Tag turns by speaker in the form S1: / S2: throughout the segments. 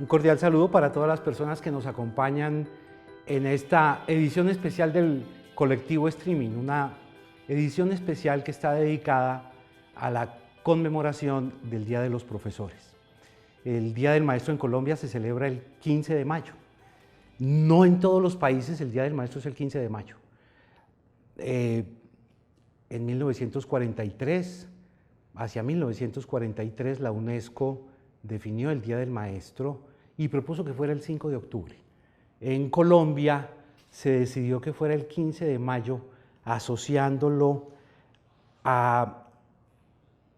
S1: Un cordial saludo para todas las personas que nos acompañan en esta edición especial del colectivo Streaming, una edición especial que está dedicada a la conmemoración del Día de los Profesores. El Día del Maestro en Colombia se celebra el 15 de mayo. No en todos los países el Día del Maestro es el 15 de mayo. En 1943, hacia 1943, la UNESCO definió el Día del Maestro y propuso que fuera el 5 de octubre. En Colombia se decidió que fuera el 15 de mayo, asociándolo a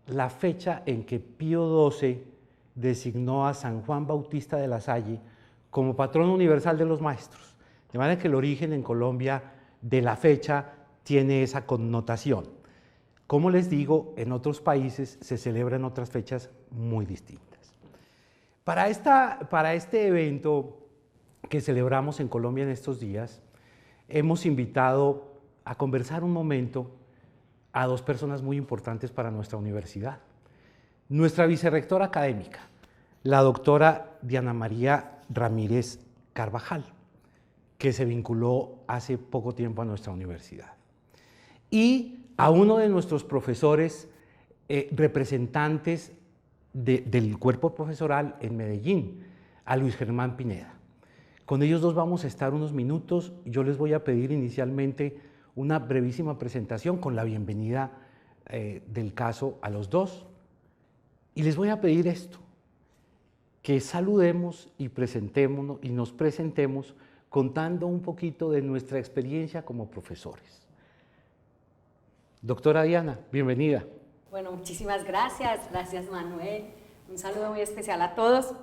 S1: la fecha en que Pío XII designó a San Juan Bautista de la Salle como patrón universal de los maestros. De manera que el origen en Colombia de la fecha tiene esa connotación. Como les digo, en otros países se celebran otras fechas muy distintas. Para este evento que celebramos en Colombia en estos días, hemos invitado a conversar un momento a dos personas muy importantes para nuestra universidad. Nuestra vicerrectora académica, la doctora Diana María Ramírez Carvajal, que se vinculó hace poco tiempo a nuestra universidad. Y a uno de nuestros profesores representantes del cuerpo profesoral en Medellín, a Luis Germán Pineda. Con ellos dos vamos a estar unos minutos. Yo les voy a pedir inicialmente una brevísima presentación con la bienvenida del caso a los dos. Y les voy a pedir esto, que saludemos y presentémonos y nos presentemos contando un poquito de nuestra experiencia como profesores. Doctora Diana, bienvenida.
S2: Bueno, muchísimas gracias. Gracias, Manuel. Un saludo muy especial a todos.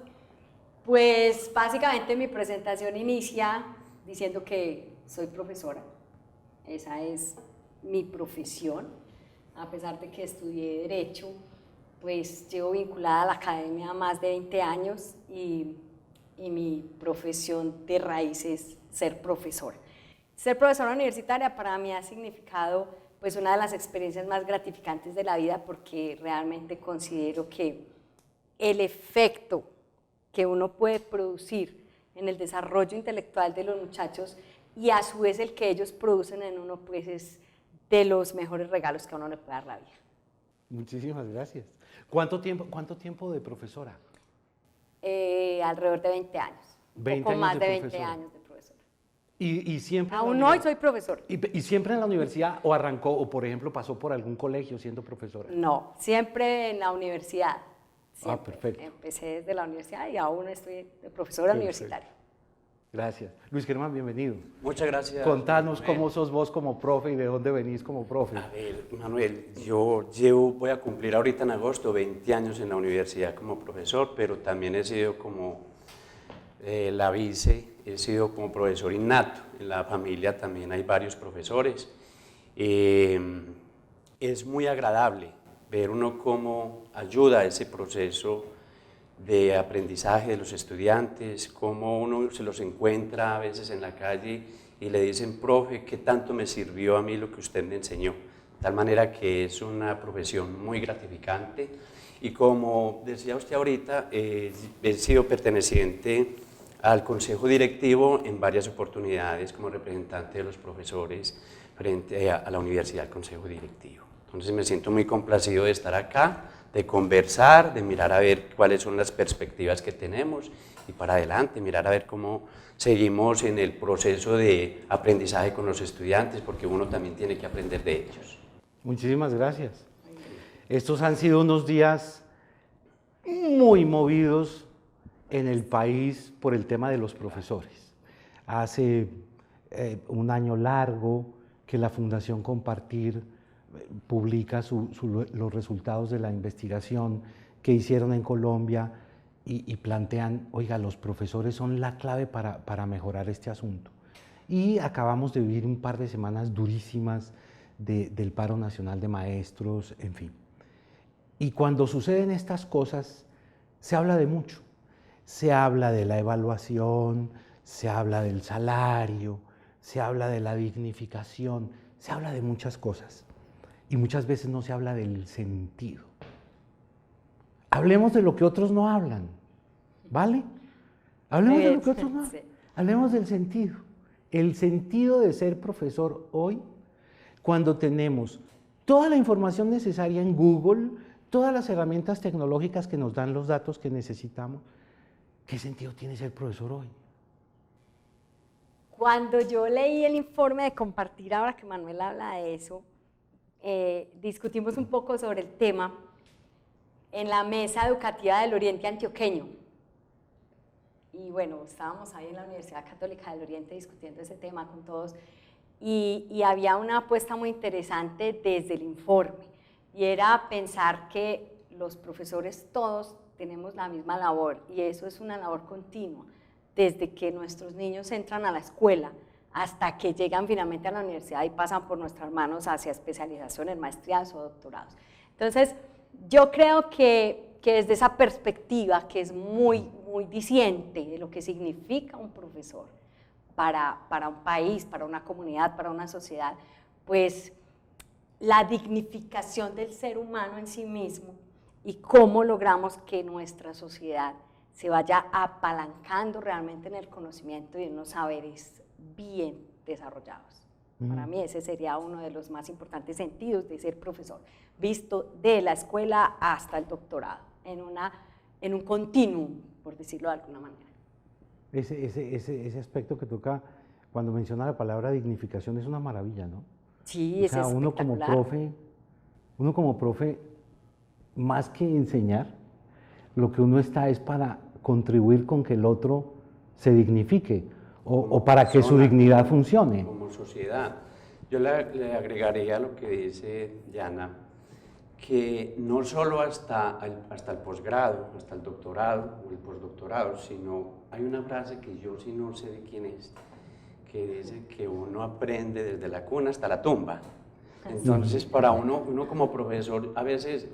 S2: Pues básicamente mi presentación inicia diciendo que soy profesora. Esa es mi profesión. A pesar de que estudié Derecho, pues llevo vinculada a la academia más de 20 años y mi profesión de raíz es ser profesora. Ser profesora universitaria para mí ha significado pues una de las experiencias más gratificantes de la vida, porque realmente considero que el efecto que uno puede producir en el desarrollo intelectual de los muchachos y a su vez el que ellos producen en uno, pues es de los mejores regalos que a uno le puede dar la vida.
S1: Muchísimas gracias. ¿Cuánto tiempo de profesora?
S2: Alrededor de 20 años, un poco más de 20 años de profesora.
S1: ¿Y siempre?
S2: Aún hoy soy profesor.
S1: ¿Y siempre en la universidad o arrancó, o por ejemplo pasó por algún colegio siendo profesora?
S2: No, siempre en la universidad. Siempre.
S1: Ah, perfecto.
S2: Empecé desde la universidad y aún estoy de profesora universitaria.
S1: Gracias. Luis Germán, bienvenido.
S3: Muchas gracias.
S1: Contanos
S3: Manuel.
S1: cómo sos vos como profe y de dónde venís como profe.
S3: A ver, Manuel, voy a cumplir ahorita en agosto 20 años en la universidad como profesor, pero también he sido como la vice, he sido como profesor innato. En la familia también hay varios profesores. Es muy agradable ver uno cómo ayuda a ese proceso de aprendizaje de los estudiantes, cómo uno se los encuentra a veces en la calle y le dicen, profe, ¿qué tanto me sirvió a mí lo que usted me enseñó? De tal manera que es una profesión muy gratificante y como decía usted ahorita, he sido perteneciente al consejo directivo en varias oportunidades como representante de los profesores frente a la universidad, al consejo directivo. Entonces me siento muy complacido de estar acá, de conversar, de mirar a ver cuáles son las perspectivas que tenemos y para adelante, mirar a ver cómo seguimos en el proceso de aprendizaje con los estudiantes, porque uno también tiene que aprender de ellos.
S1: Muchísimas gracias. Estos han sido unos días muy movidos en el país por el tema de los profesores. Hace un año largo que la Fundación Compartir publica los resultados de la investigación que hicieron en Colombia y plantean, oiga, los profesores son la clave para mejorar este asunto. Y acabamos de vivir un par de semanas durísimas del paro nacional de maestros, en fin. Y cuando suceden estas cosas, se habla de mucho. Se habla de la evaluación, se habla del salario, se habla de la dignificación, se habla de muchas cosas. Y muchas veces no se habla del sentido. Hablemos de lo que otros no hablan, ¿vale? Hablemos de lo que otros no.
S2: Sí.
S1: Hablemos del sentido. El sentido de ser profesor hoy, cuando tenemos toda la información necesaria en Google, todas las herramientas tecnológicas que nos dan los datos que necesitamos, ¿qué sentido tiene ser profesor hoy?
S2: Cuando yo leí el informe de Compartir, ahora que Manuel habla de eso, discutimos un poco sobre el tema en la Mesa Educativa del Oriente Antioqueño. Y bueno, estábamos ahí en la Universidad Católica del Oriente discutiendo ese tema con todos, y había una apuesta muy interesante desde el informe, y era pensar que los profesores todos tenemos la misma labor, y eso es una labor continua, desde que nuestros niños entran a la escuela hasta que llegan finalmente a la universidad y pasan por nuestras manos hacia especializaciones, maestrías o doctorados. Entonces, yo creo que desde esa perspectiva, que es muy diciente de lo que significa un profesor para un país, para una comunidad, para una sociedad, pues la dignificación del ser humano en sí mismo y cómo logramos que nuestra sociedad se vaya apalancando realmente en el conocimiento y en unos saberes bien desarrollados. Para mí ese sería uno de los más importantes sentidos de ser profesor, visto de la escuela hasta el doctorado, en un continuum, por decirlo de alguna manera.
S1: Ese aspecto que toca cuando menciona la palabra dignificación es una maravilla, ¿no?
S2: Sí,
S1: o sea,
S2: es
S1: uno como profe, más que enseñar, lo que uno está es para contribuir con que el otro se dignifique o para que su dignidad funcione.
S3: Como sociedad. Yo le agregaría a lo que dice Yana, que no solo hasta el posgrado, hasta el doctorado o el postdoctorado, sino hay una frase que yo sí no sé de quién es, que dice que uno aprende desde la cuna hasta la tumba. Entonces, para uno como profesor, a veces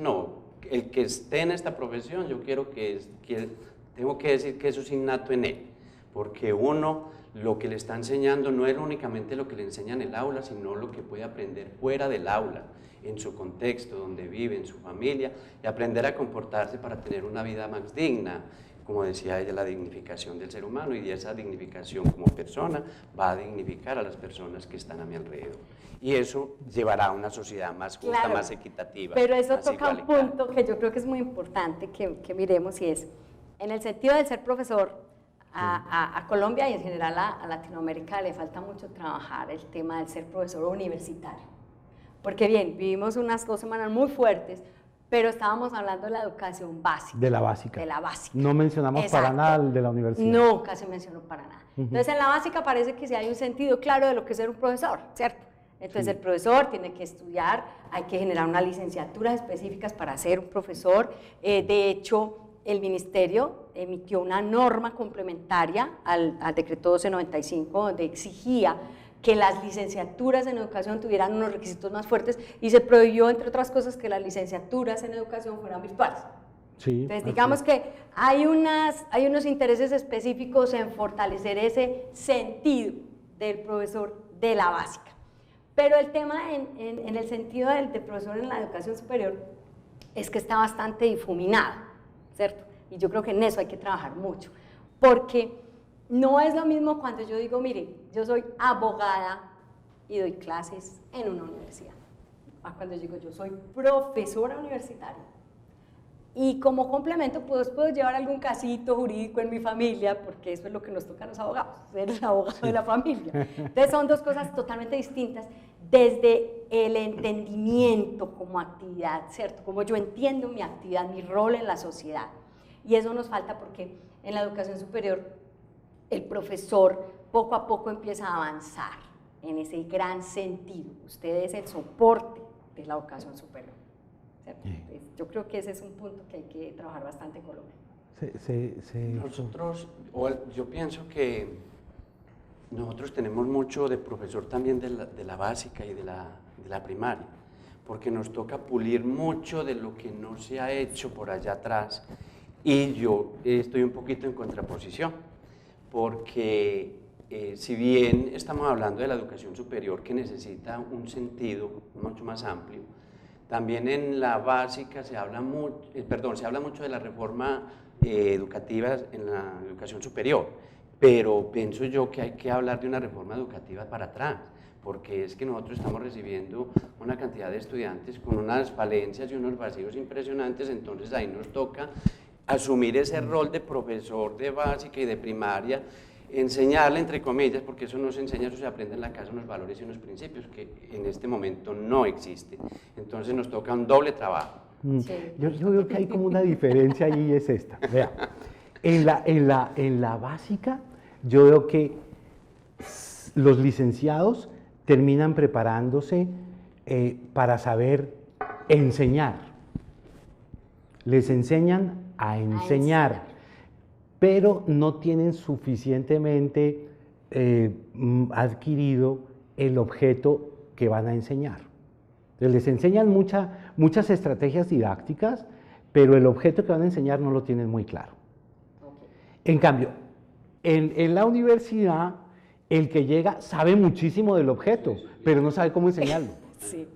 S3: no, el que esté en esta profesión, yo tengo que decir que eso es innato en él, porque uno lo que le está enseñando no es únicamente lo que le enseña en el aula, sino lo que puede aprender fuera del aula, en su contexto, donde vive, en su familia, y aprender a comportarse para tener una vida más digna. Como decía ella, la dignificación del ser humano, y esa dignificación como persona va a dignificar a las personas que están a mi alrededor. Y eso llevará a una sociedad más justa,
S2: claro,
S3: más equitativa.
S2: Pero eso
S3: más
S2: toca un
S3: igualitaria.
S2: punto que yo creo que es muy importante que miremos, y es, en el sentido de ser profesor, a Colombia y en general a Latinoamérica le falta mucho trabajar el tema del ser profesor universitario. Porque bien, vivimos unas 2 semanas muy fuertes, pero estábamos hablando de la educación básica.
S1: De la básica.
S2: De la básica.
S1: No mencionamos
S2: Exacto.
S1: para nada el de la universidad.
S2: Nunca se mencionó para nada. Entonces, en la básica parece que sí hay un sentido claro de lo que es ser un profesor, ¿cierto? Entonces, el profesor tiene que estudiar, hay que generar unas licenciaturas específicas para ser un profesor. De hecho, el ministerio emitió una norma complementaria al decreto 1295, donde exigía que las licenciaturas en educación tuvieran unos requisitos más fuertes, y se prohibió, entre otras cosas, que las licenciaturas en educación fueran virtuales.
S1: Sí,
S2: entonces, digamos que hay unos intereses específicos en fortalecer ese sentido del profesor de la básica. Pero el tema en el sentido del profesor en la educación superior es que está bastante difuminado, ¿cierto? Y yo creo que en eso hay que trabajar mucho, porque no es lo mismo cuando yo digo, mire, yo soy abogada y doy clases en una universidad, a cuando yo digo, yo soy profesora universitaria. Y como complemento, pues puedo llevar algún casito jurídico en mi familia, porque eso es lo que nos toca a los abogados, ser el abogado de la familia. Entonces son dos cosas totalmente distintas desde el entendimiento como actividad, ¿cierto? Como yo entiendo mi actividad, mi rol en la sociedad. Y eso nos falta porque en la educación superior el profesor poco a poco empieza a avanzar en ese gran sentido. Usted es el soporte de la educación superior. Yo creo que ese es un punto que hay que trabajar bastante en Colombia.
S3: Yo pienso que nosotros tenemos mucho de profesor también de la básica y de la primaria, porque nos toca pulir mucho de lo que no se ha hecho por allá atrás, y yo estoy un poquito en contraposición, porque si bien estamos hablando de la educación superior, que necesita un sentido mucho más amplio, también en la básica se habla mucho de la reforma educativas en la educación superior, pero pienso yo que hay que hablar de una reforma educativa para atrás, porque es que nosotros estamos recibiendo una cantidad de estudiantes con unas falencias y unos vacíos impresionantes, entonces ahí nos toca asumir ese rol de profesor de básica y de primaria, enseñarle entre comillas, porque eso no se enseña, eso se aprende en la casa, unos valores y unos principios que en este momento no existen, entonces nos toca un doble trabajo.
S2: Sí.
S1: Yo veo que hay como una diferencia ahí, es esta. Vea, en la básica, yo veo que los licenciados terminan preparándose para saber enseñar. Les enseñan a enseñar, pero no tienen suficientemente adquirido el objeto que van a enseñar. Entonces, les enseñan muchas estrategias didácticas, pero el objeto que van a enseñar no lo tienen muy claro. En cambio, en la universidad, el que llega sabe muchísimo del objeto, pero no sabe cómo enseñarlo.
S2: Sí.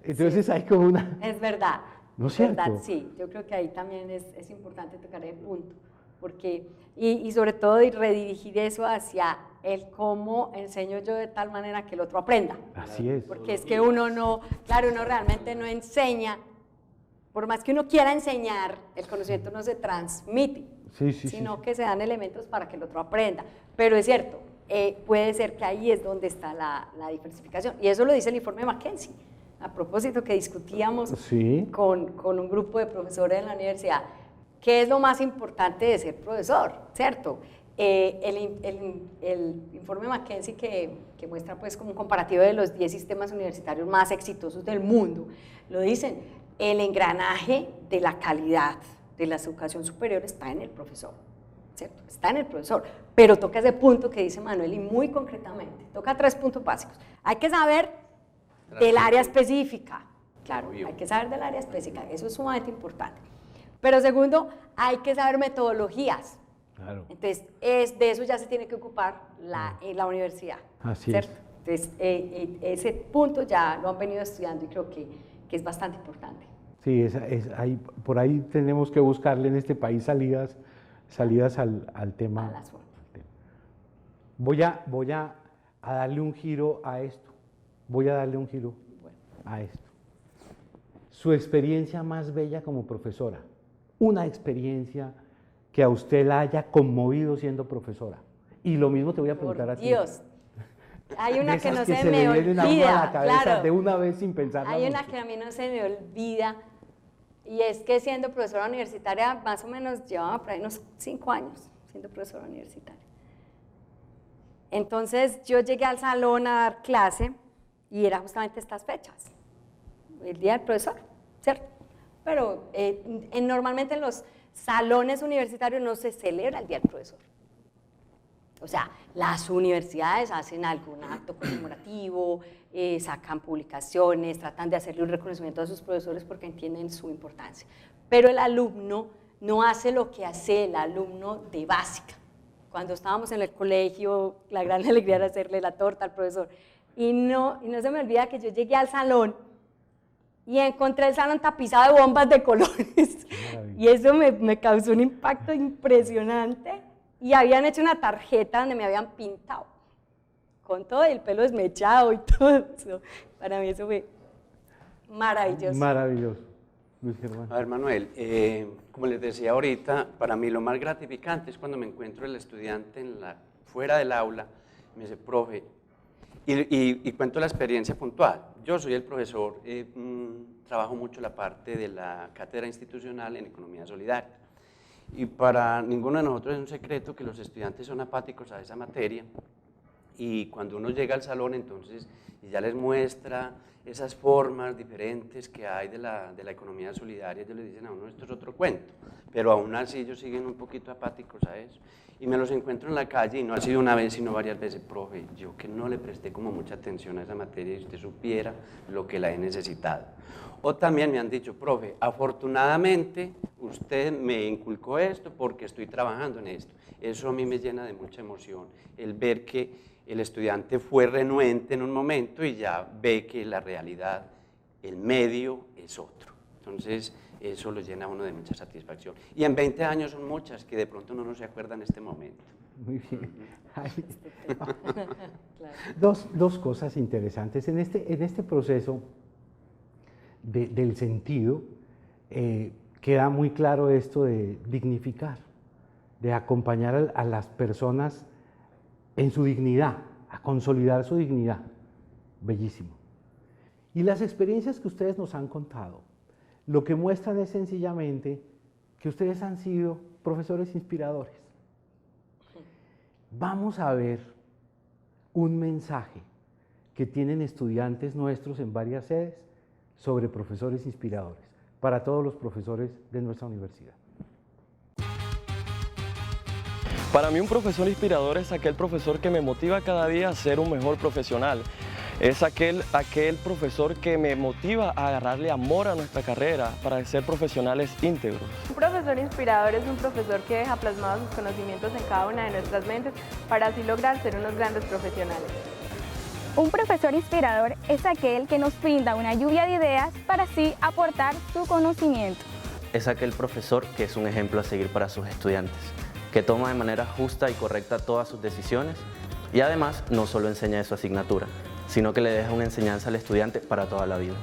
S1: Entonces hay como una...
S2: Es verdad.
S1: ¿No es cierto?
S2: Verdad, sí, yo creo que ahí también es importante tocar el punto, porque, y sobre todo redirigir eso hacia el cómo enseño yo de tal manera que el otro aprenda.
S1: Así es.
S2: Porque es que uno no, claro, uno realmente no enseña, por más que uno quiera enseñar, el conocimiento no se transmite, sino que se dan elementos para que el otro aprenda. Pero es cierto, puede ser que ahí es donde está la diversificación, y eso lo dice el informe McKinsey. A propósito que discutíamos con un grupo de profesores en la universidad, ¿qué es lo más importante de ser profesor? ¿Cierto? El informe McKinsey que muestra pues como un comparativo de los 10 sistemas universitarios más exitosos del mundo, lo dicen, el engranaje de la calidad de la educación superior está en el profesor, ¿cierto? Está en el profesor, pero toca ese punto que dice Manuel y muy concretamente, toca 3 puntos básicos. Hay que saber del área específica, claro, hay que saber del área específica, eso es sumamente importante. Pero segundo, hay que saber metodologías. Claro. Entonces, de eso ya se tiene que ocupar la universidad.
S1: Así
S2: ¿cierto?
S1: es.
S2: Entonces, ese punto ya lo han venido estudiando y creo que es bastante importante.
S1: Sí, por ahí tenemos que buscarle en este país salidas al tema. Voy a darle un giro a esto. Su experiencia más bella como profesora, una experiencia que a usted la haya conmovido siendo profesora. Y lo mismo te voy a preguntar a ti.
S2: Dios, hay una que no se
S1: me
S2: me olvida,
S1: la cabeza,
S2: claro.
S1: De una vez sin pensarla
S2: Hay una
S1: mucho.
S2: que a mí no se me olvida, y es que siendo profesora universitaria, más o menos llevaba por ahí unos 5 años siendo profesora universitaria. Entonces yo llegué al salón a dar clase, y era justamente estas fechas, el día del profesor, ¿cierto? Pero normalmente en los salones universitarios no se celebra el día del profesor. O sea, las universidades hacen algún acto conmemorativo, sacan publicaciones, tratan de hacerle un reconocimiento a sus profesores porque entienden su importancia. Pero el alumno no hace lo que hace el alumno de básica. Cuando estábamos en el colegio, la gran alegría era hacerle la torta al profesor. Y no se me olvida que yo llegué al salón y encontré el salón tapizado de bombas de colores. Y eso me causó un impacto impresionante. Y habían hecho una tarjeta donde me habían pintado, con todo el pelo desmechado y todo eso. Para mí eso fue maravilloso.
S1: Maravilloso. Luis Germán.
S3: A ver, Manuel, como les decía ahorita, para mí lo más gratificante es cuando me encuentro el estudiante fuera del aula, me dice, profe, y cuento la experiencia puntual. Yo soy el profesor, trabajo mucho la parte de la cátedra institucional en economía solidaria. Y para ninguno de nosotros es un secreto que los estudiantes son apáticos a esa materia, y cuando uno llega al salón entonces y ya les muestra esas formas diferentes que hay de la economía solidaria, ellos le dicen a uno, esto es otro cuento, pero aún así ellos siguen un poquito apáticos a eso. Y me los encuentro en la calle, y no ha sido una vez, sino varias veces, profe, yo que no le presté como mucha atención a esa materia, y usted supiera lo que la he necesitado. O también me han dicho, profe, afortunadamente usted me inculcó esto porque estoy trabajando en esto. Eso a mí me llena de mucha emoción, el ver que el estudiante fue renuente en un momento y ya ve que la realidad, el medio es otro. Entonces, eso lo llena a uno de mucha satisfacción. Y en 20 años son muchas que de pronto uno no se acuerda en este momento.
S1: Muy bien. Ay,
S2: Claro.
S1: dos cosas interesantes. En este proceso del sentido, queda muy claro esto de dignificar, de acompañar a las personas en su dignidad, a consolidar su dignidad. Bellísimo. Y las experiencias que ustedes nos han contado, lo que muestran es sencillamente que ustedes han sido profesores inspiradores. Vamos a ver un mensaje que tienen estudiantes nuestros en varias sedes sobre profesores inspiradores, para todos los profesores de nuestra universidad.
S4: Para mí un profesor inspirador es aquel profesor que me motiva cada día a ser un mejor profesional. Es aquel profesor que me motiva a agarrarle amor a nuestra carrera para ser profesionales íntegros.
S5: Un profesor inspirador es un profesor que deja plasmados sus conocimientos en cada una de nuestras mentes para así lograr ser unos grandes profesionales.
S6: Un profesor inspirador es aquel que nos brinda una lluvia de ideas para así aportar su conocimiento.
S7: Es aquel profesor que es un ejemplo a seguir para sus estudiantes, que toma de manera justa y correcta todas sus decisiones y además no solo enseña de su asignatura, sino que le deja una enseñanza al estudiante para toda la vida.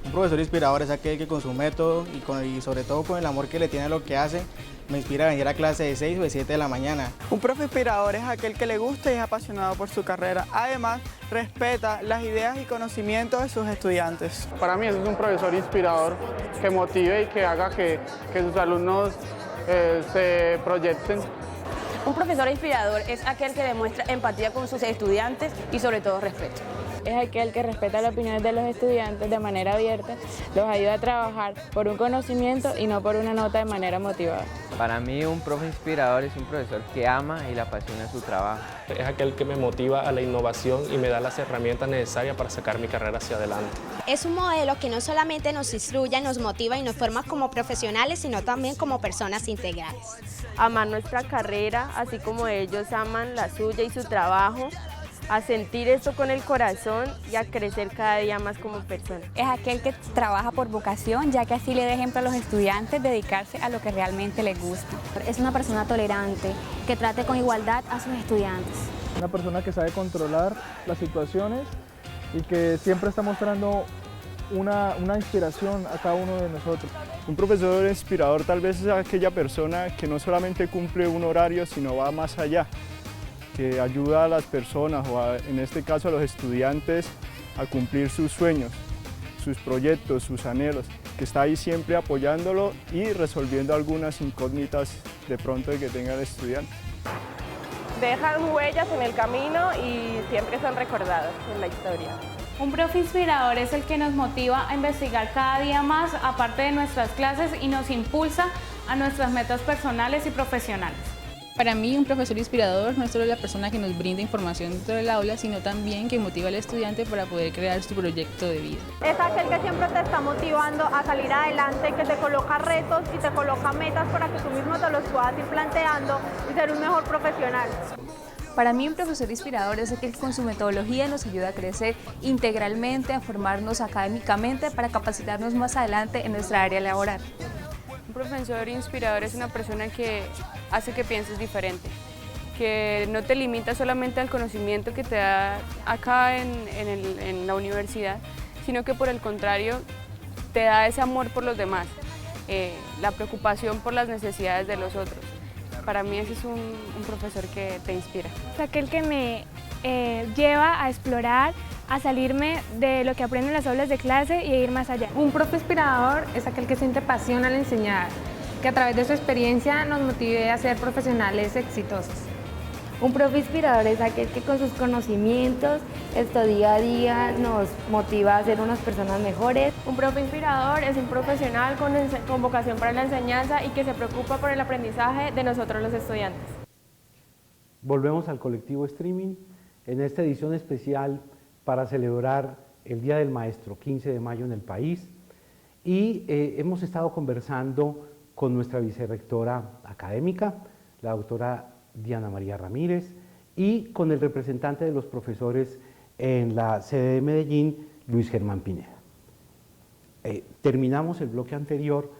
S8: Un profesor inspirador es aquel que con su método y sobre todo con el amor que le tiene a lo que hace, me inspira a venir a clase de 6 o de 7 de la mañana.
S9: Un profe inspirador es aquel que le gusta y es apasionado por su carrera. Además, respeta las ideas y conocimientos de sus estudiantes.
S10: Para mí eso es un profesor inspirador que motive y que haga que sus alumnos se proyecten.
S11: Un profesor inspirador es aquel que demuestra empatía con sus estudiantes y sobre todo respeto.
S5: Es aquel que respeta las opiniones de los estudiantes de manera abierta, los ayuda a trabajar por un conocimiento y no por una nota de manera motivada.
S12: Para mí un profe inspirador es un profesor que ama y le apasiona su trabajo.
S13: Es aquel que me motiva a la innovación y me da las herramientas necesarias para sacar mi carrera hacia adelante.
S14: Es un modelo que no solamente nos instruye, nos motiva y nos forma como profesionales, sino también como personas integrales.
S5: Amar nuestra carrera, así como ellos aman la suya y su trabajo, a sentir esto con el corazón y a crecer cada día más como persona.
S6: Es aquel que trabaja por vocación, ya que así le da ejemplo a los estudiantes dedicarse a lo que realmente les gusta.
S15: Es una persona tolerante, que trate con igualdad a sus estudiantes.
S16: Una persona que sabe controlar las situaciones y que siempre está mostrando una inspiración a cada uno de nosotros.
S17: Un profesor inspirador tal vez es aquella persona que no solamente cumple un horario, sino va más allá, que ayuda a las personas, en este caso a los estudiantes, a cumplir sus sueños, sus proyectos, sus anhelos, que está ahí siempre apoyándolo y resolviendo algunas incógnitas de pronto que tenga el estudiante.
S5: Dejan huellas en el camino y siempre son recordados en la historia.
S18: Un profe inspirador es el que nos motiva a investigar cada día más, aparte de nuestras clases, y nos impulsa a nuestras metas personales y profesionales.
S19: Para mí, un profesor inspirador no es solo la persona que nos brinda información dentro del aula, sino también que motiva al estudiante para poder crear su proyecto de vida.
S5: Es aquel que siempre te está motivando a salir adelante, que te coloca retos y te coloca metas para que tú mismo te los puedas ir planteando y ser un mejor profesional.
S19: Para mí, un profesor inspirador es aquel que con su metodología nos ayuda a crecer integralmente, a formarnos académicamente para capacitarnos más adelante en nuestra área laboral.
S5: Un profesor inspirador es una persona que hace que pienses diferente, que no te limita solamente al conocimiento que te da acá en la universidad, sino que por el contrario te da ese amor por los demás, la preocupación por las necesidades de los otros. Para mí ese es un profesor que te inspira.
S6: Es aquel que me lleva a explorar, a salirme de lo que aprendo en las aulas de clase y a ir más allá.
S18: Un profe inspirador es aquel que siente pasión al enseñar, que a través de su experiencia nos motive a ser profesionales exitosos.
S15: Un profe inspirador es aquel que con sus conocimientos, esto día a día, nos motiva a ser unas personas mejores.
S5: Un profe inspirador es un profesional con vocación para la enseñanza y que se preocupa por el aprendizaje de nosotros los estudiantes.
S1: Volvemos al colectivo Streaming en esta edición especial para celebrar el Día del Maestro, 15 de mayo en el país, y hemos estado conversando con nuestra vicerrectora académica, la doctora Diana María Ramírez, y con el representante de los profesores en la sede de Medellín, Luis Germán Pineda. Terminamos el bloque anterior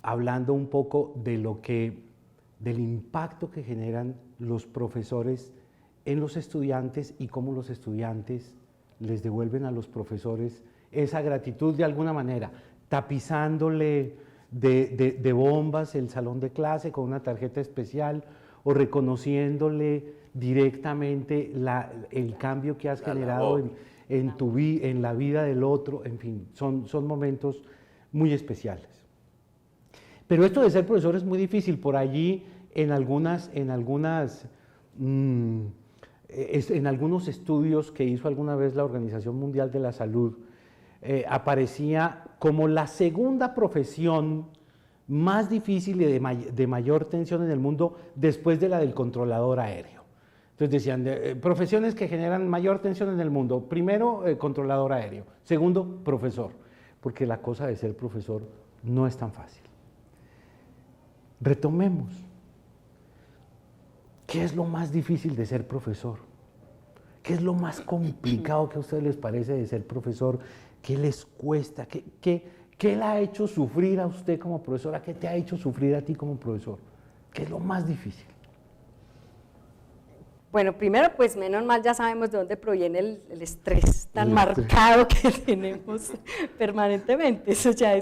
S1: hablando un poco de del impacto que generan los profesores en los estudiantes y cómo los estudiantes les devuelven a los profesores esa gratitud de alguna manera, tapizándole de bombas el salón de clase con una tarjeta especial o reconociéndole directamente el cambio que has generado en la vida del otro. En fin, son momentos muy especiales. Pero esto de ser profesor es muy difícil. Por allí en algunos estudios que hizo alguna vez la Organización Mundial de la Salud, aparecía como la segunda profesión más difícil y de mayor tensión en el mundo después de la del controlador aéreo. Entonces decían, profesiones que generan mayor tensión en el mundo, primero controlador aéreo, segundo profesor, porque la cosa de ser profesor no es tan fácil. Retomemos, ¿qué es lo más difícil de ser profesor? ¿Qué es lo más complicado que a ustedes les parece de ser profesor? ¿Qué les cuesta? ¿Qué la ha hecho sufrir a usted como profesora? ¿Qué te ha hecho sufrir a ti como profesor? ¿Qué es lo más difícil?
S2: Bueno, primero, pues menos mal ya sabemos de dónde proviene el estrés tan marcado que tenemos permanentemente. Eso ya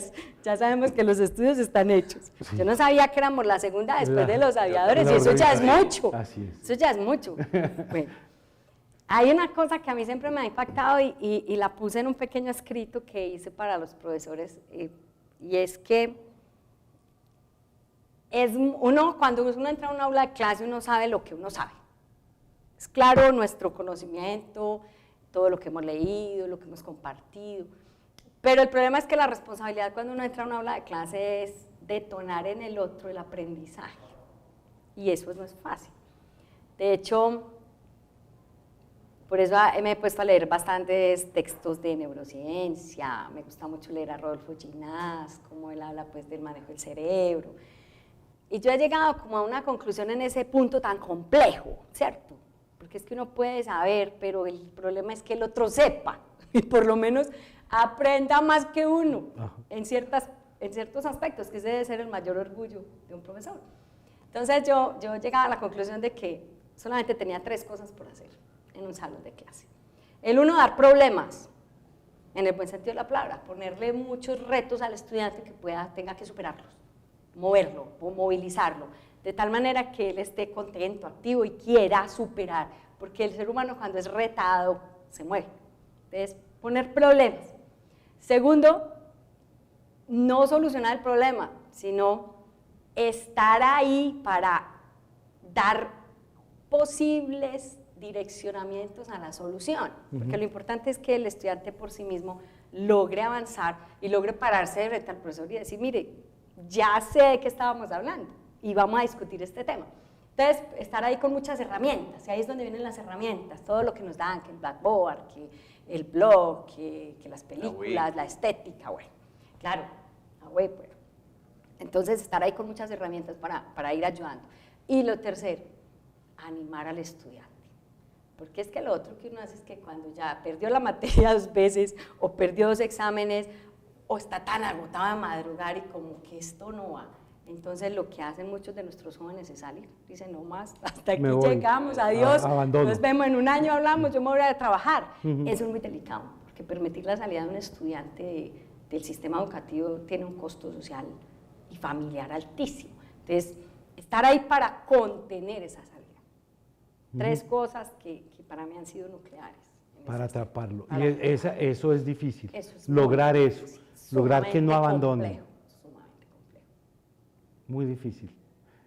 S2: sabemos que los estudios están hechos. Sí. Yo no sabía que éramos la segunda después de los aviadores y eso ya es mucho. Así es. Eso ya es mucho. Bueno, hay una cosa que a mí siempre me ha impactado y la puse en un pequeño escrito que hice para los profesores y es que cuando uno entra a un aula de clase uno sabe lo que uno sabe. Es claro nuestro conocimiento, todo lo que hemos leído, lo que hemos compartido, pero el problema es que la responsabilidad cuando uno entra a una aula de clase es detonar en el otro el aprendizaje, y eso no es fácil. De hecho, por eso me he puesto a leer bastantes textos de neurociencia, me gusta mucho leer a Rodolfo Ginás, como él habla pues del manejo del cerebro, y yo he llegado como a una conclusión en ese punto tan complejo, ¿cierto? Porque es que uno puede saber, pero el problema es que el otro sepa, y por lo menos aprenda más que uno en ciertos aspectos, que ese debe ser el mayor orgullo de un profesor. Entonces yo llegaba a la conclusión de que solamente tenía 3 cosas por hacer en un salón de clase. El uno, dar problemas, en el buen sentido de la palabra, ponerle muchos retos al estudiante que tenga que superarlos, moverlo o movilizarlo, de tal manera que él esté contento, activo y quiera superar, porque el ser humano cuando es retado se mueve. Entonces, poner problemas. Segundo, no solucionar el problema, sino estar ahí para dar posibles direccionamientos a la solución, porque lo importante es que el estudiante por sí mismo logre avanzar y logre pararse de frente al profesor y decir, mire, ya sé de qué estábamos hablando y vamos a discutir este tema. Entonces, estar ahí con muchas herramientas, y ahí es donde vienen las herramientas, todo lo que nos dan, que el Blackboard, que el blog, que las películas, la estética, bueno, claro, la web, bueno. Entonces, estar ahí con muchas herramientas para ir ayudando. Y lo tercero, animar al estudiante. Porque es que lo otro que uno hace es que cuando ya perdió la materia 2 veces, o perdió 2 exámenes, o está tan agotado de madrugar y como que esto no va, entonces lo que hacen muchos de nuestros jóvenes es salir, dicen no más, hasta aquí llegamos, adiós, nos vemos en un año, hablamos, yo me voy a trabajar. Eso es muy delicado, porque permitir la salida de un estudiante del sistema educativo tiene un costo social y familiar altísimo. Entonces, estar ahí para contener esa salida. 3 cosas que para mí han sido nucleares.
S1: Para atraparlo. Y eso es difícil, lograr eso, lograr que no abandone.
S2: Sumamente complejo.
S1: Muy difícil,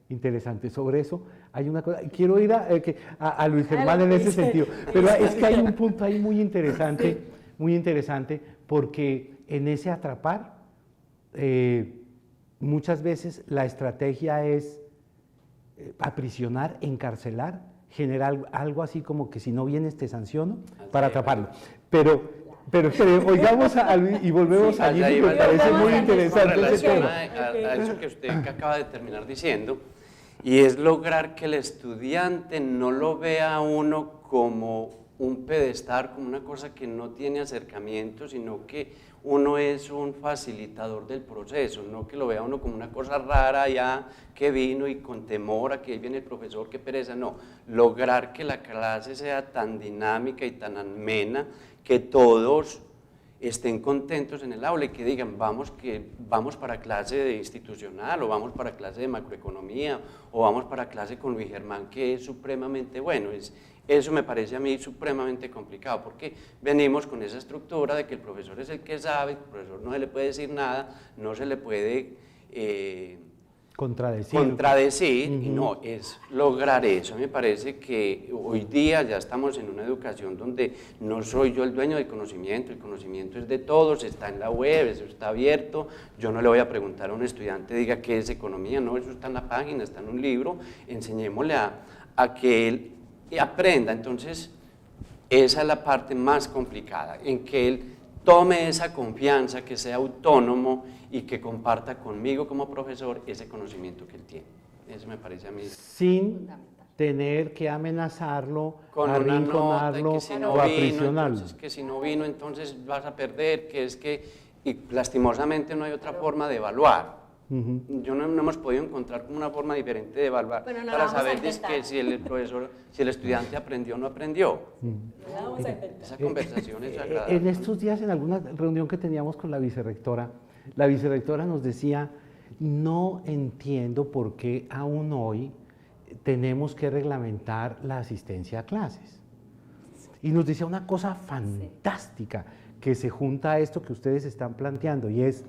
S1: interesante. Sobre eso hay una cosa, quiero ir a Luis Germán en ese sentido, pero es que hay un punto ahí muy interesante, porque en ese atrapar, muchas veces la estrategia es aprisionar, encarcelar, generar algo así como que si no vienes te sanciono para atraparlo. Pero oigamos a Luis y volvemos allí, porque me parece muy interesante ese tema.
S3: A eso que usted acaba de terminar diciendo, y es lograr que el estudiante no lo vea a uno como un pedestal, como una cosa que no tiene acercamiento, sino que uno es un facilitador del proceso, no que lo vea uno como una cosa rara ya que vino y con temor a que ahí viene el profesor, qué pereza, no. Lograr que la clase sea tan dinámica y tan amena que todos estén contentos en el aula y que digan vamos para clase de institucional o vamos para clase de macroeconomía o vamos para clase con Luis Germán, que es supremamente bueno. Eso me parece a mí supremamente complicado porque venimos con esa estructura de que el profesor es el que sabe, el profesor no se le puede decir nada, no se le puede contradecir y no, es lograr eso. Me parece que hoy día ya estamos en una educación donde no soy yo el dueño del conocimiento, el conocimiento es de todos, está en la web, eso está abierto, yo no le voy a preguntar a un estudiante, diga qué es economía, no, eso está en la página, está en un libro, enseñémosle a que él aprenda. Entonces esa es la parte más complicada, en que él tome esa confianza, que sea autónomo y que comparta conmigo como profesor ese conocimiento que él tiene. Eso me parece a mí
S1: sin tener que amenazarlo,
S3: con una nota,
S1: arrinconarlo
S3: si no
S1: o aprisionarlo.
S3: que si no vino entonces vas a perder, y lastimosamente no hay otra forma de evaluar. Yo no hemos podido encontrar como una forma diferente de evaluar para saber que si el profesor, si el estudiante aprendió o no aprendió. Esa conversación es agradable.
S1: En estos días, en alguna reunión que teníamos con la vicerrectora nos decía, no entiendo por qué aún hoy tenemos que reglamentar la asistencia a clases. Y nos decía una cosa fantástica que se junta a esto que ustedes están planteando, y es: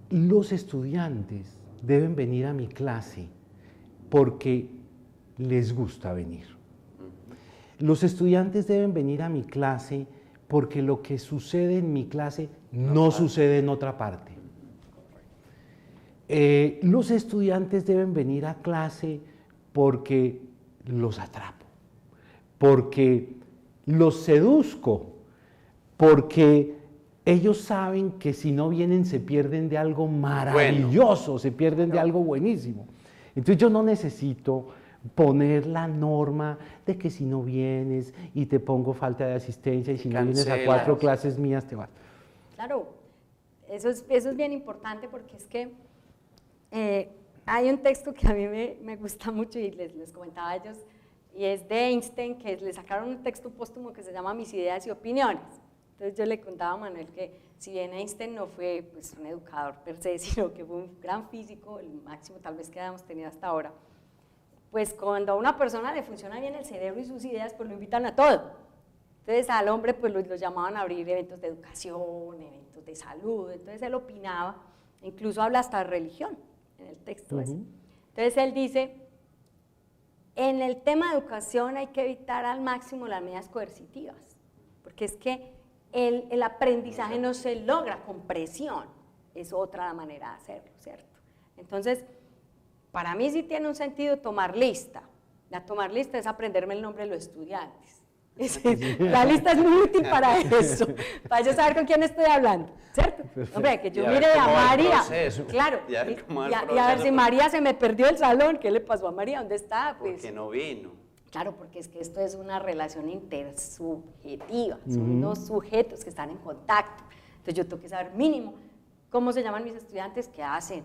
S1: los estudiantes deben venir a mi clase porque les gusta venir. Los estudiantes deben venir a mi clase porque lo que sucede en mi clase no sucede en otra parte. Los estudiantes deben venir a clase porque los atrapo, porque los seduzco, porque ellos saben que si no vienen se pierden de algo maravilloso, se pierden de algo buenísimo. Entonces yo no necesito poner la norma de que si no vienes y te pongo falta de asistencia y si no vienes a 4 clases mías te vas.
S2: Claro, eso es bien importante porque es que hay un texto que a mí me gusta mucho y les comentaba a ellos, y es de Einstein, que le sacaron un texto póstumo que se llama Mis ideas y opiniones. Entonces yo le contaba a Manuel que si bien Einstein no fue pues, un educador per se, sino que fue un gran físico, el máximo tal vez que hayamos tenido hasta ahora, pues cuando a una persona le funciona bien el cerebro y sus ideas, pues lo invitan a todo. Entonces al hombre pues lo llamaban a abrir eventos de educación, eventos de salud, entonces él opinaba, incluso habla hasta de religión en el texto ese. Entonces él dice, en el tema de educación hay que evitar al máximo las medidas coercitivas, porque es que el aprendizaje no se logra con presión, es otra manera de hacerlo, ¿cierto? Entonces, para mí sí tiene un sentido tomar lista. Tomar lista es aprenderme el nombre de los estudiantes. La lista es muy útil para eso, para yo saber con quién estoy hablando, ¿cierto? Hombre, que yo mire a María, claro, y a ver si María se me perdió el salón, ¿qué le pasó a María? ¿Dónde está? Pues,
S3: porque no vino.
S2: Claro, porque es que esto es una relación intersubjetiva, son dos sujetos que están en contacto. Entonces yo tengo que saber mínimo cómo se llaman mis estudiantes, qué hacen,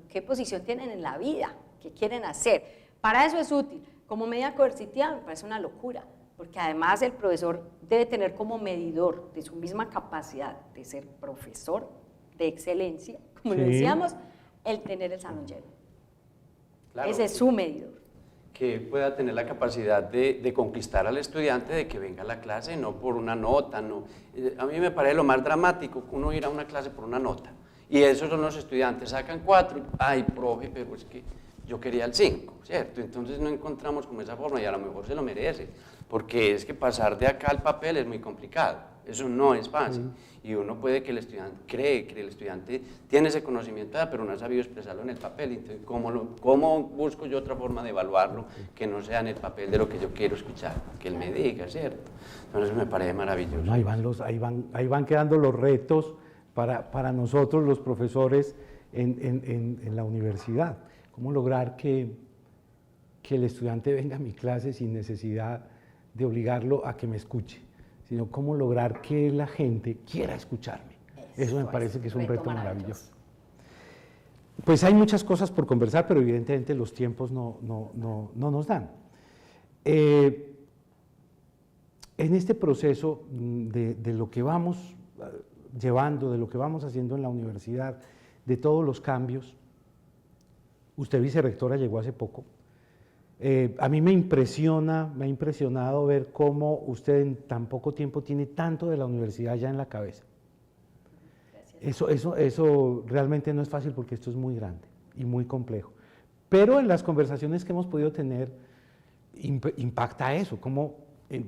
S2: qué posición tienen en la vida, qué quieren hacer. Para eso es útil. Como medida coercitiva me parece una locura, porque además el profesor debe tener como medidor de su misma capacidad de ser profesor de excelencia, como lo decíamos, el tener el salón lleno. Claro. Ese es su medidor.
S3: Que pueda tener la capacidad de conquistar al estudiante, de que venga a la clase, no por una nota. No. A mí me parece lo más dramático uno ir a una clase por una nota. Y esos son los estudiantes, sacan 4, ay, profe, pero es que yo quería el 5, ¿cierto? Entonces no encontramos como esa forma y a lo mejor se lo merece, porque es que pasar de acá al papel es muy complicado, eso no es fácil. Y uno puede que el estudiante cree que el estudiante tiene ese conocimiento, pero no ha sabido expresarlo en el papel. Entonces, ¿cómo busco yo otra forma de evaluarlo que no sea en el papel de lo que yo quiero escuchar? Que él me diga, ¿cierto? Entonces me parece maravilloso.
S1: No, ahí van quedando los retos para nosotros los profesores en la universidad. ¿Cómo lograr que que el estudiante venga a mi clase sin necesidad de obligarlo a que me escuche, sino cómo lograr que la gente quiera escucharme. Eso me parece que es un reto maravilloso. Pues hay muchas cosas por conversar, pero evidentemente los tiempos no nos dan. En este proceso de lo que vamos llevando, de lo que vamos haciendo en la universidad, de todos los cambios, usted vicerrectora llegó hace poco. A mí me ha impresionado ver cómo usted en tan poco tiempo tiene tanto de la universidad ya en la cabeza. Eso realmente no es fácil porque esto es muy grande y muy complejo. Pero en las conversaciones que hemos podido tener, impacta eso, cómo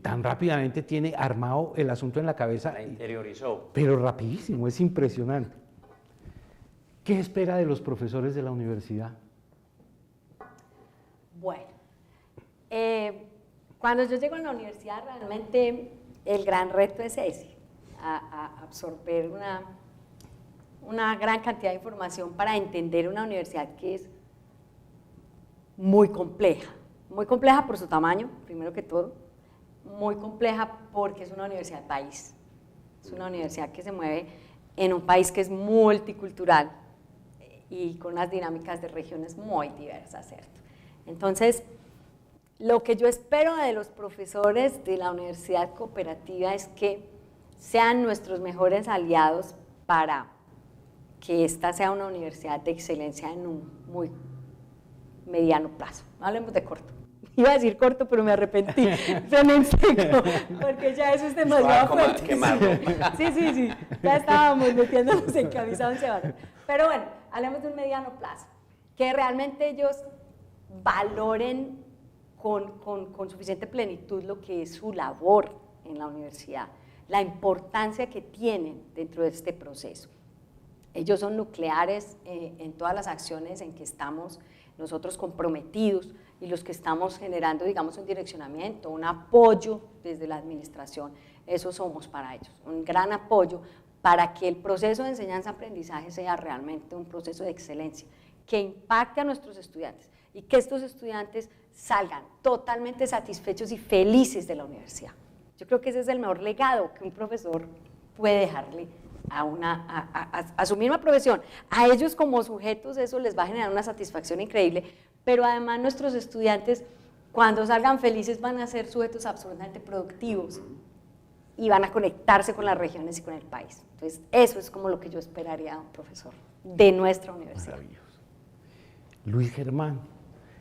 S1: tan rápidamente tiene armado el asunto en la cabeza.
S3: La interiorizó.
S1: Pero rapidísimo, es impresionante. ¿Qué espera de los profesores de la universidad?
S2: Bueno, cuando yo llego a la universidad realmente el gran reto es ese, a absorber una gran cantidad de información para entender una universidad que es muy compleja por su tamaño, primero que todo, muy compleja porque es una universidad de país, es una universidad que se mueve en un país que es multicultural y con unas dinámicas de regiones muy diversas, ¿cierto? Entonces, lo que yo espero de los profesores de la universidad cooperativa es que sean nuestros mejores aliados para que esta sea una universidad de excelencia en un muy mediano plazo. No hablemos de corto. Iba a decir corto, pero me arrepentí. Frené en seco, porque ya eso es demasiado fuerte. Sí. Ya estábamos metiéndonos en camisa 11 varas. Pero bueno, hablemos de un mediano plazo. Que realmente ellos valoren con suficiente plenitud lo que es su labor en la universidad, la importancia que tienen dentro de este proceso. Ellos son nucleares en todas las acciones en que estamos nosotros comprometidos y los que estamos generando, digamos, un direccionamiento, un apoyo desde la administración, eso somos para ellos, un gran apoyo para que el proceso de enseñanza-aprendizaje sea realmente un proceso de excelencia, que impacte a nuestros estudiantes y que estos estudiantes salgan totalmente satisfechos y felices de la universidad. Yo creo que ese es el mejor legado que un profesor puede dejarle a su misma profesión. A ellos como sujetos eso les va a generar una satisfacción increíble, pero además nuestros estudiantes cuando salgan felices van a ser sujetos absolutamente productivos y van a conectarse con las regiones y con el país. Entonces eso es como lo que yo esperaría de un profesor de nuestra universidad.
S1: Maravilloso. Luis Germán,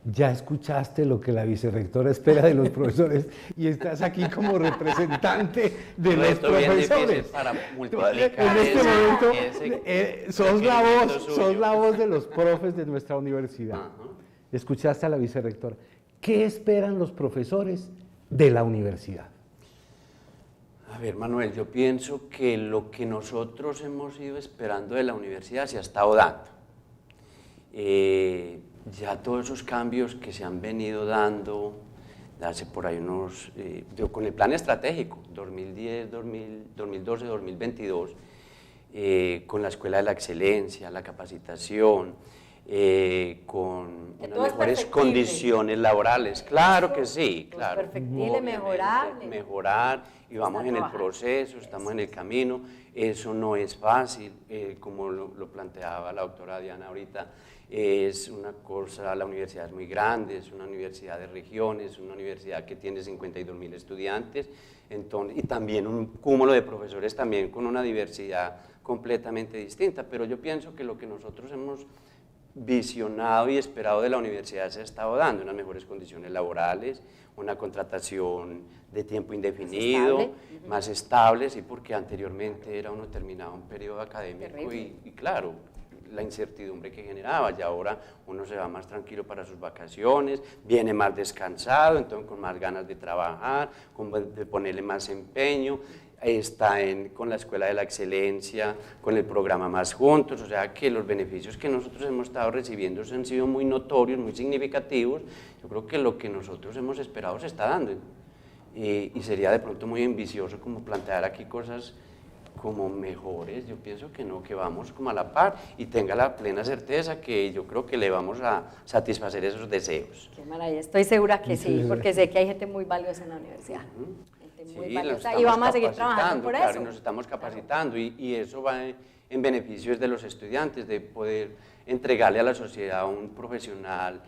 S1: ya escuchaste lo que la vicerrectora espera de los profesores y estás aquí como representante de los profesores.
S3: Para multiplicar
S1: en este momento sos la voz de los profes de nuestra universidad. Escuchaste a la vicerrectora. ¿Qué esperan los profesores de la universidad?
S3: A ver, Manuel, yo pienso que lo que nosotros hemos ido esperando de la universidad se ha estado dando. Ya todos esos cambios que se han venido dando hace por ahí unos, con el plan estratégico 2012-2022, con la Escuela de la Excelencia, la capacitación, con unas mejores condiciones laborales, claro que sí, claro.
S2: Perfectible, mejorable.
S3: Mejorar, y vamos en el proceso, estamos en el camino, eso no es fácil, como lo planteaba la doctora Diana ahorita, es una cosa, la universidad es muy grande, es una universidad de regiones, una universidad que tiene 52.000 estudiantes, entonces, y también un cúmulo de profesores también con una diversidad completamente distinta, pero yo pienso que lo que nosotros hemos visionado y esperado de la universidad se ha estado dando, unas mejores condiciones laborales, una contratación de tiempo indefinido, más estable, sí, porque anteriormente era uno terminaba un periodo académico y claro, la incertidumbre que generaba, y ahora uno se va más tranquilo para sus vacaciones, viene más descansado, entonces con más ganas de trabajar, de ponerle más empeño, está con la Escuela de la Excelencia, con el programa Más Juntos, o sea que los beneficios que nosotros hemos estado recibiendo han sido muy notorios, muy significativos. Yo creo que lo que nosotros hemos esperado se está dando y sería de pronto muy ambicioso como plantear aquí cosas como mejores, yo pienso que no, que vamos como a la par y tenga la plena certeza que yo creo que le vamos a satisfacer esos deseos.
S2: Qué maravilla, estoy segura que sí, porque sé que hay gente muy valiosa en la universidad. Gente muy valiosa, y vamos a seguir trabajando por
S3: claro,
S2: eso.
S3: y nos estamos capacitando y eso va en beneficio de los estudiantes, de poder entregarle a la sociedad un profesional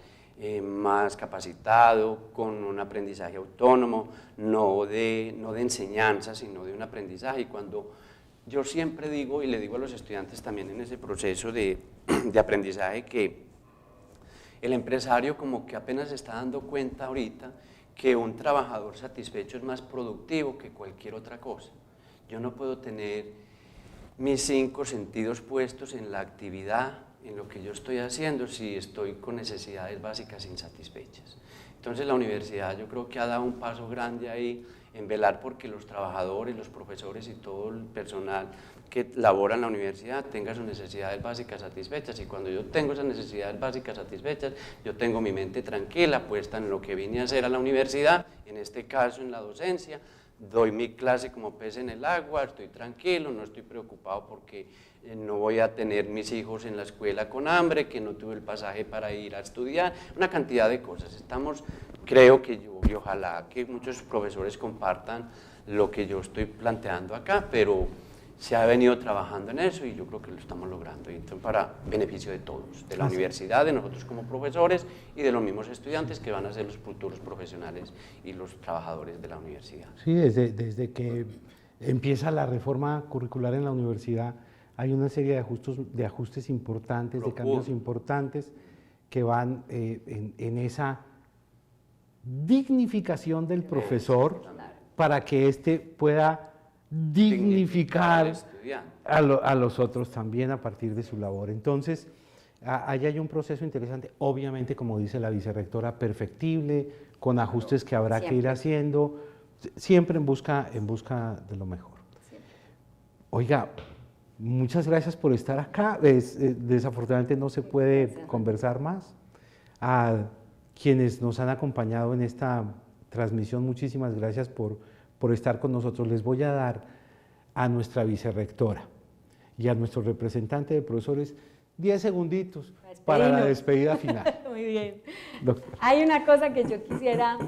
S3: más capacitado, con un aprendizaje autónomo, no de enseñanza, sino de un aprendizaje. Y cuando yo siempre digo, y le digo a los estudiantes también en ese proceso de aprendizaje, que el empresario como que apenas se está dando cuenta ahorita que un trabajador satisfecho es más productivo que cualquier otra cosa. Yo no puedo tener mis 5 sentidos puestos en la actividad, en lo que yo estoy haciendo, si estoy con necesidades básicas insatisfechas. Entonces la universidad yo creo que ha dado un paso grande ahí en velar porque los trabajadores, los profesores y todo el personal que labora en la universidad tenga sus necesidades básicas satisfechas, y cuando yo tengo esas necesidades básicas satisfechas, yo tengo mi mente tranquila, puesta en lo que vine a hacer a la universidad, en este caso en la docencia, doy mi clase como pez en el agua, estoy tranquilo, no estoy preocupado porque no voy a tener mis hijos en la escuela con hambre, que no tuve el pasaje para ir a estudiar, una cantidad de cosas. Creo que y ojalá que muchos profesores compartan lo que yo estoy planteando acá, pero se ha venido trabajando en eso y yo creo que lo estamos logrando, y entonces para beneficio de todos, de la universidad, de nosotros como profesores y de los mismos estudiantes que van a ser los futuros profesionales y los trabajadores de la universidad.
S1: Sí, desde que empieza la reforma curricular en la universidad hay una serie de ajustes importantes, de cambios importantes que van en esa dignificación del profesor para que éste pueda dignificar a los otros también a partir de su labor. Entonces, ahí hay un proceso interesante, obviamente, como dice la vicerrectora, perfectible, con ajustes que habrá que ir haciendo, siempre en busca de lo mejor. Oiga, muchas gracias por estar acá. Desafortunadamente no se puede conversar más. A quienes nos han acompañado en esta transmisión, muchísimas gracias por estar con nosotros. Les voy a dar a nuestra vicerrectora y a nuestro representante de profesores 10 segunditos para la despedida final.
S2: Muy bien.
S1: Doctor.
S2: Hay una cosa que yo quisiera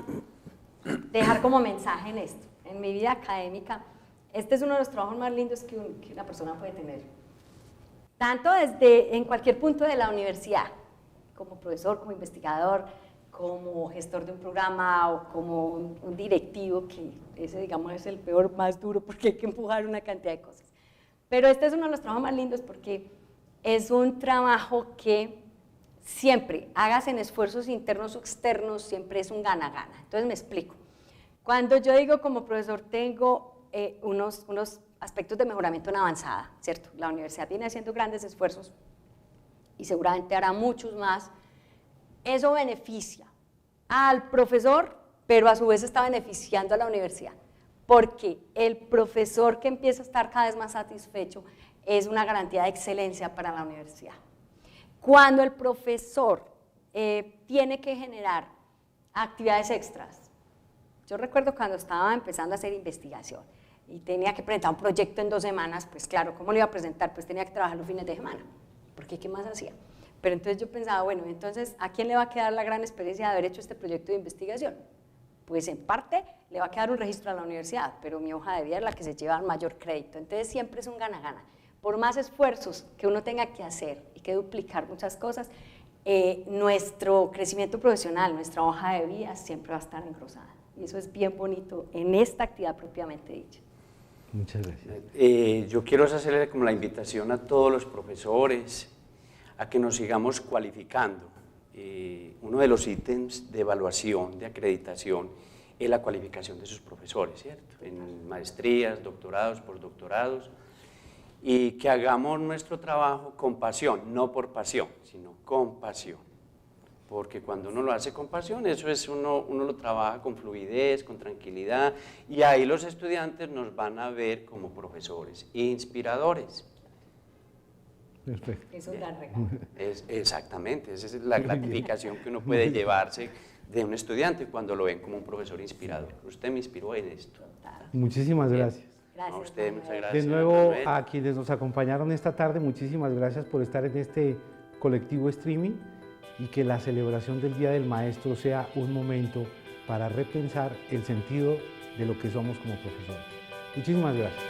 S2: dejar como mensaje en esto. En mi vida académica, este es uno de los trabajos más lindos que una persona puede tener. Tanto en cualquier punto de la universidad, como profesor, como investigador, como gestor de un programa o como un directivo, que ese, digamos, es el peor, más duro, porque hay que empujar una cantidad de cosas. Pero este es uno de los trabajos más lindos porque es un trabajo que siempre, hagas en esfuerzos internos o externos, siempre es un gana-gana. Entonces me explico. Cuando yo digo como profesor tengo unos aspectos de mejoramiento en avanzada, ¿cierto? La universidad viene haciendo grandes esfuerzos y seguramente hará muchos más. Eso beneficia al profesor, pero a su vez está beneficiando a la universidad, porque el profesor que empieza a estar cada vez más satisfecho es una garantía de excelencia para la universidad. Cuando el profesor tiene que generar actividades extras, yo recuerdo cuando estaba empezando a hacer investigación y tenía que presentar un proyecto en 2 semanas, pues claro, ¿cómo lo iba a presentar? Pues tenía que trabajar los fines de semana, porque ¿qué más hacía? Pero entonces yo pensaba, bueno, entonces, ¿a quién le va a quedar la gran experiencia de haber hecho este proyecto de investigación? Pues en parte le va a quedar un registro a la universidad, pero mi hoja de vida es la que se lleva mayor crédito. Entonces siempre es un gana-gana. Por más esfuerzos que uno tenga que hacer y que duplicar muchas cosas, nuestro crecimiento profesional, nuestra hoja de vida siempre va a estar engrosada. Y eso es bien bonito en esta actividad propiamente dicha.
S1: Muchas gracias.
S3: Yo quiero hacerle como la invitación a todos los profesores a que nos sigamos cualificando. Uno de los ítems de evaluación, de acreditación, es la cualificación de sus profesores, ¿cierto? En maestrías, doctorados, postdoctorados, y que hagamos nuestro trabajo con pasión, no por pasión, sino con pasión. Porque cuando uno lo hace con pasión, eso es uno lo trabaja con fluidez, con tranquilidad, y ahí los estudiantes nos van a ver como profesores inspiradores.
S1: Perfecto.
S2: Es un gran regalo.
S3: Exactamente, esa es la gratificación que uno puede llevarse de un estudiante cuando lo ven como un profesor inspirador. Usted me inspiró en esto.
S1: Muchísimas gracias.
S2: Gracias,
S3: a usted,
S2: Manuel.
S3: muchas gracias.
S1: De nuevo,
S3: Manuel.
S1: a quienes nos acompañaron esta tarde, muchísimas gracias por estar en este colectivo streaming y que la celebración del Día del Maestro sea un momento para repensar el sentido de lo que somos como profesores. Muchísimas gracias.